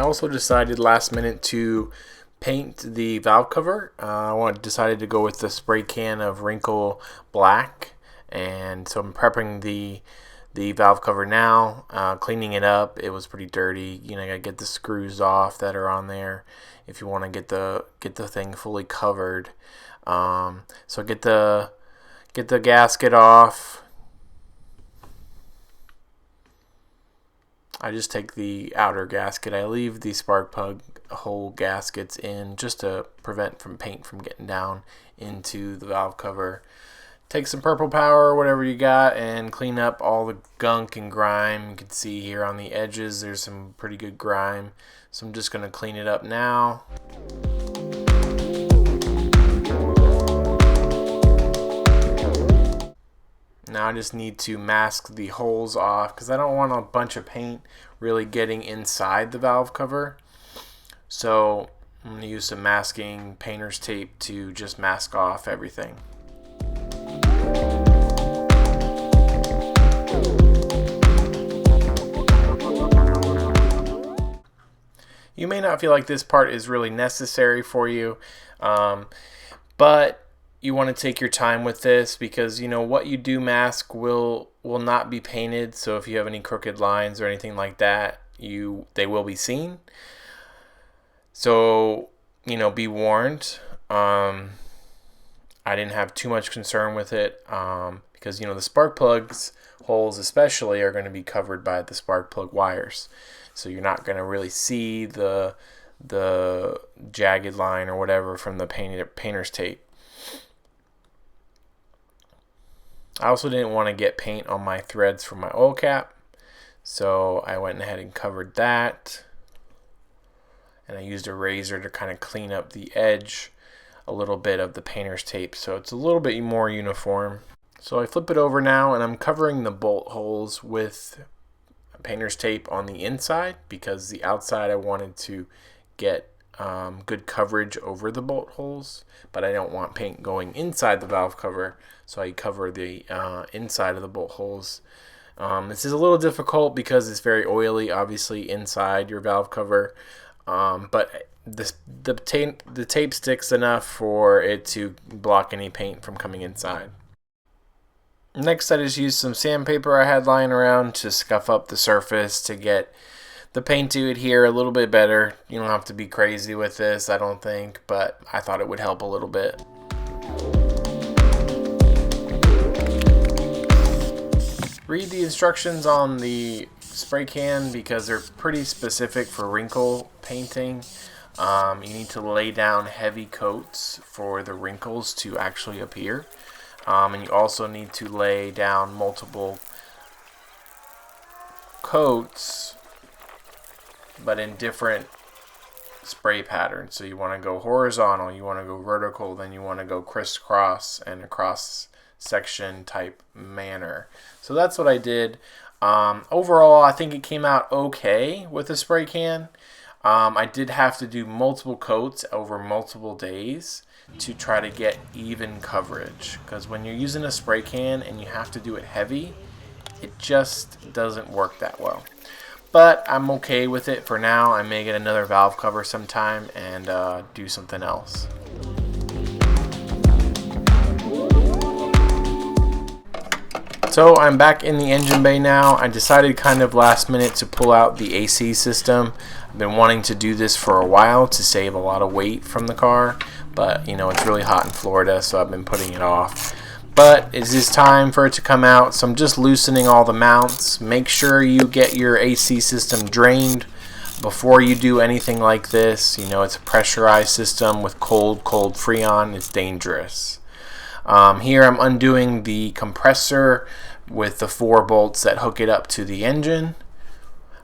also decided last minute to paint the valve cover. I decided to go with the spray can of Wrinkle Black, and so I'm prepping the valve cover now, cleaning it up. It was pretty dirty. You know, I gotta get the screws off that are on there if you want to get the thing fully covered. So get the gasket off. I just take the outer gasket. I leave the spark plug hole gaskets in just to prevent paint from getting down into the valve cover. Take some purple power or whatever you got and clean up all the gunk and grime. You can see here on the edges there's some pretty good grime. So I'm just going to clean it up now. Now I just need to mask the holes off because I don't want a bunch of paint really getting inside the valve cover. So I'm going to use some masking painter's tape to just mask off everything. You may not feel like this part is really necessary for you, but you want to take your time with this because you know what you do mask will not be painted. So if you have any crooked lines or anything like that, they will be seen. So you know, be warned. I didn't have too much concern with it because you know the spark plugs holes especially are going to be covered by the spark plug wires, so you're not going to really see the jagged line or whatever from the painter's tape. I also didn't want to get paint on my threads for my oil cap, so I went ahead and covered that, and I used a razor to kind of clean up the edge a little bit of the painter's tape so it's a little bit more uniform. So I flip it over now and I'm covering the bolt holes with painter's tape on the inside because the outside I wanted to get good coverage over the bolt holes, but I don't want paint going inside the valve cover, so I cover the inside of the bolt holes. This is a little difficult because it's very oily, obviously, inside your valve cover, but the tape sticks enough for it to block any paint from coming inside. Next, I just used some sandpaper I had lying around to scuff up the surface to get the paint to adhere a little bit better. You don't have to be crazy with this, I don't think, but I thought it would help a little bit. Read the instructions on the spray can because they're pretty specific for wrinkle painting. You need to lay down heavy coats for the wrinkles to actually appear. And you also need to lay down multiple coats, but in different spray patterns. So you want to go horizontal, you want to go vertical, then you want to go crisscross and a cross section type manner. So that's what I did. Overall, I think it came out okay with the spray can. I did have to do multiple coats over multiple days to try to get even coverage, because when you're using a spray can and you have to do it heavy, it just doesn't work that well. But I'm okay with it for now. I may get another valve cover sometime and do something else. So I'm back in the engine bay now. I decided kind of last minute to pull out the AC system. I've been wanting to do this for a while to save a lot of weight from the car, but you know, it's really hot in Florida, so I've been putting it off. But it is time for it to come out, so I'm just loosening all the mounts. Make sure you get your AC system drained before you do anything like this. You know, it's a pressurized system with cold Freon. It's dangerous. Here I'm undoing the compressor with the 4 bolts that hook it up to the engine.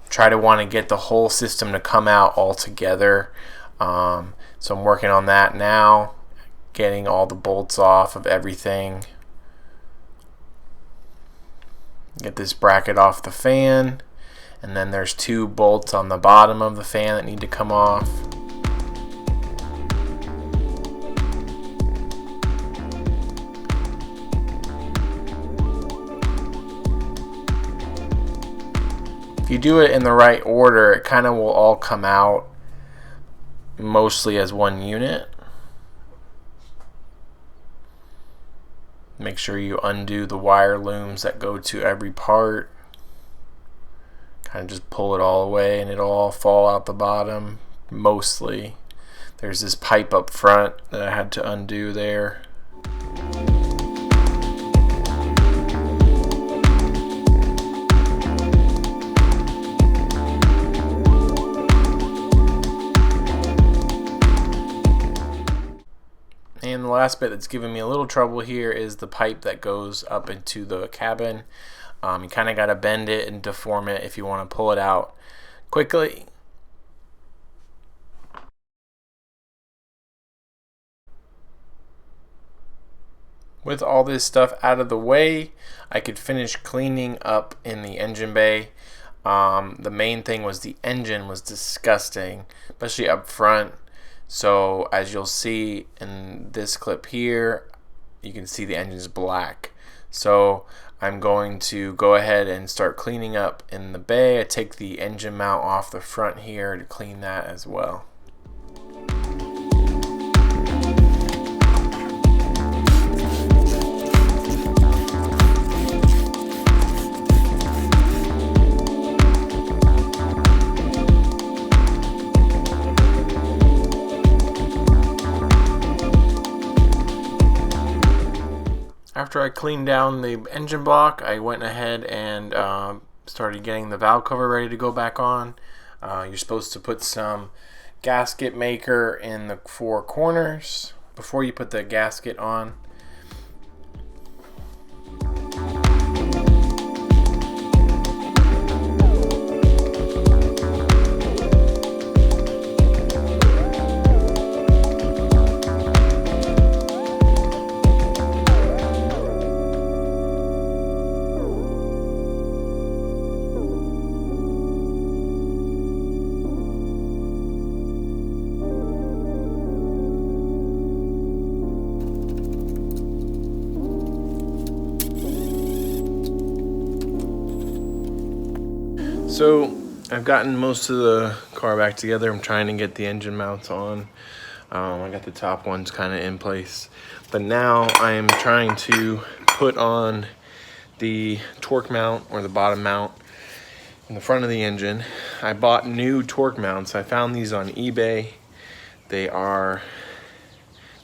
Try to want to get the whole system to come out all together. So I'm working on that now, getting all the bolts off of everything. Get this bracket off the fan, and then there's 2 bolts on the bottom of the fan that need to come off. If you do it in the right order, it kind of will all come out mostly as one unit. Make sure you undo the wire looms that go to every part. Kind of just pull it all away and it'll all fall out the bottom, mostly. There's this pipe up front that I had to undo there. And the last bit that's giving me a little trouble here is the pipe that goes up into the cabin. You kind of got to bend it and deform it if you want to pull it out quickly. With all this stuff out of the way, I could finish cleaning up in the engine bay. The main thing was the engine was disgusting, especially up front. So as you'll see in this clip here, you can see the engine's black. So I'm going to go ahead and start cleaning up in the bay. I take the engine mount off the front here to clean that as well. After I cleaned down the engine block, I went ahead and started getting the valve cover ready to go back on. You're supposed to put some gasket maker in the 4 corners before you put the gasket on. So I've gotten most of the car back together. I'm trying to get the engine mounts on. I got the top ones kind of in place. But now I am trying to put on the torque mount or the bottom mount in the front of the engine. I bought new torque mounts. I found these on eBay. They are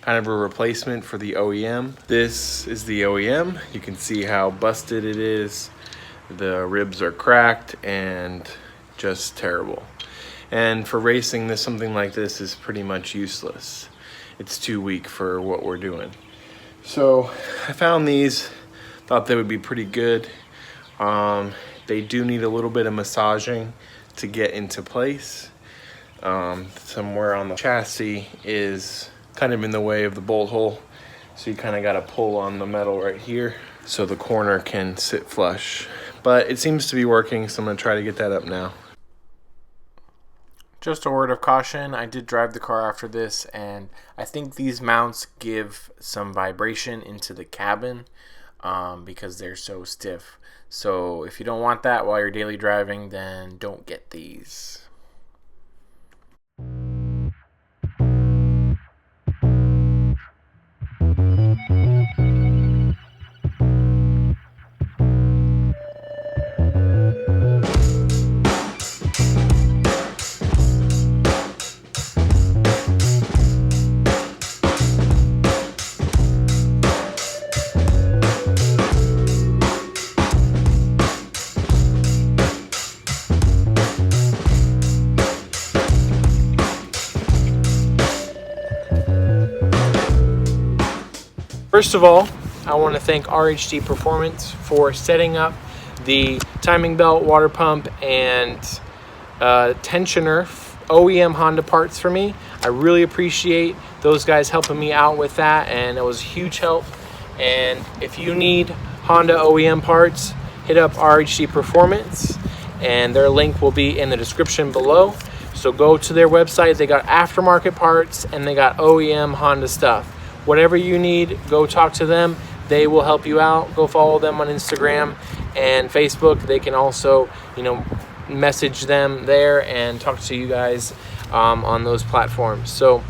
kind of a replacement for the OEM. This is the OEM. You can see how busted it is. The ribs are cracked and just terrible. And for racing, something like this is pretty much useless. It's too weak for what we're doing. So I found these, thought they would be pretty good. They do need a little bit of massaging to get into place. Somewhere on the chassis is kind of in the way of the bolt hole. So you kind of got to pull on the metal right here so the corner can sit flush. But it seems to be working, so I'm going to try to get that up now. Just a word of caution, I did drive the car after this, and I think these mounts give some vibration into the cabin because they're so stiff. So if you don't want that while you're daily driving, then don't get these. First of all, I want to thank RHD Performance for setting up the timing belt, water pump, and tensioner OEM Honda parts for me. I really appreciate those guys helping me out with that, and it was a huge help. And if you need Honda OEM parts, hit up RHD Performance, and their link will be in the description below. So go to their website. They got aftermarket parts and they got OEM Honda stuff. Whatever you need, go talk to them. They will help you out. Go follow them on Instagram and Facebook. They can also, message them there and talk to you guys on those platforms. So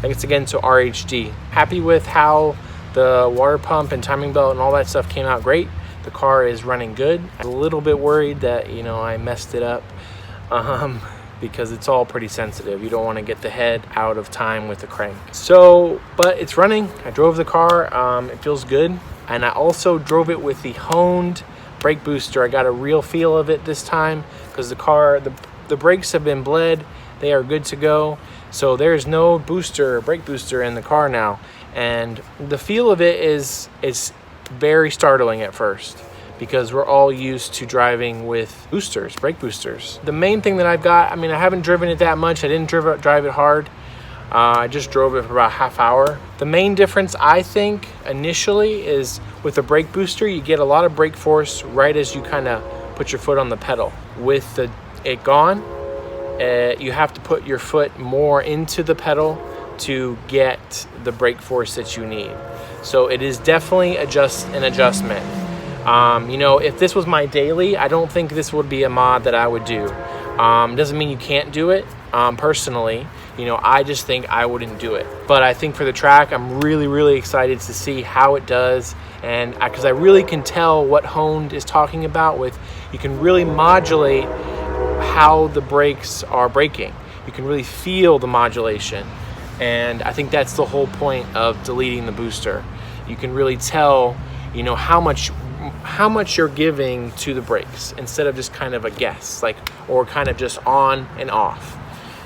thanks again to RHD. Happy with how the water pump and timing belt and all that stuff came out great. The car is running good. I'm a little bit worried that, you know, I messed it up because it's all pretty sensitive. You don't want to get the head out of time with the crank. So, but it's running. I drove the car. It feels good. And I also drove it with the honed brake booster. I got a real feel of it this time because the car, the brakes have been bled. They are good to go. So there's no brake booster in the car now. And the feel of it is very startling at first because we're all used to driving with boosters, brake boosters. The main thing that I've got, I mean, I haven't driven it that much. I didn't drive it hard. I just drove it for about a half hour. The main difference, I think, initially is with the brake booster, you get a lot of brake force right as you kind of put your foot on the pedal. With it gone, you have to put your foot more into the pedal to get the brake force that you need. So it is definitely an adjustment. You know, if this was my daily, I don't think this would be a mod that I would do. Doesn't mean you can't do it. Personally, you know, I just think I wouldn't do it. But I think for the track, I'm really excited to see how it does. And because I really can tell what honed is talking about with, you can really modulate how the brakes are braking. You can really feel the modulation. And I think that's the whole point of deleting the booster. You can really tell, you know, how much you're giving to the brakes instead of just kind of a guess, like, or kind of just on and off.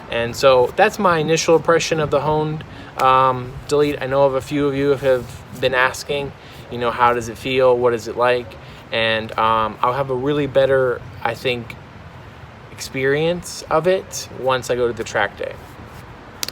And so that's my initial impression of the honed delete. I know of a few of you have been asking, you know, how does it feel? What is it like? And I'll have a really better, I think, experience of it once I go to the track day.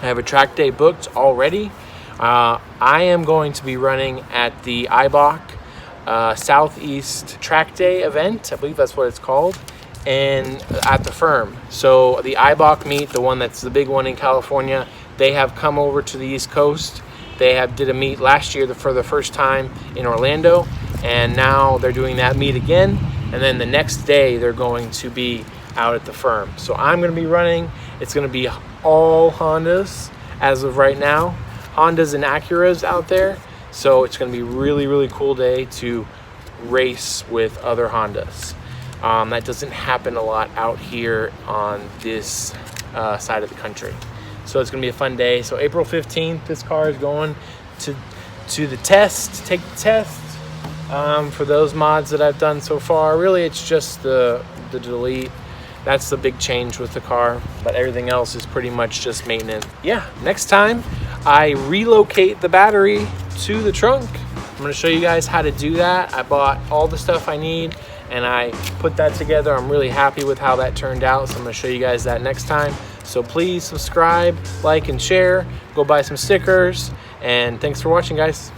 I have a track day booked already. I am going to be running at the IBOC Southeast Track Day event. I believe that's what it's called. And at the firm. So the IBOC meet, the one that's the big one in California, they have come over to the East Coast. They did a meet last year for the first time in Orlando, and now they're doing that meet again. And then the next day they're going to be out at the firm. So I'm going to be running. It's going to be all Hondas as of right now. Hondas and Acuras out there. So it's going to be really cool day to race with other Hondas. That doesn't happen a lot out here on this side of the country. So it's going to be a fun day. So April 15th, this car is going to the test, take the test. For those mods that I've done so far, really it's just the delete. That's the big change with the car, but everything else is pretty much just maintenance. Yeah, next time I relocate the battery to the trunk, I'm gonna show you guys how to do that. I bought all the stuff I need and I put that together. I'm really happy with how that turned out, so I'm gonna show you guys that next time. So please subscribe, like, and share. Go buy some stickers, and thanks for watching, guys.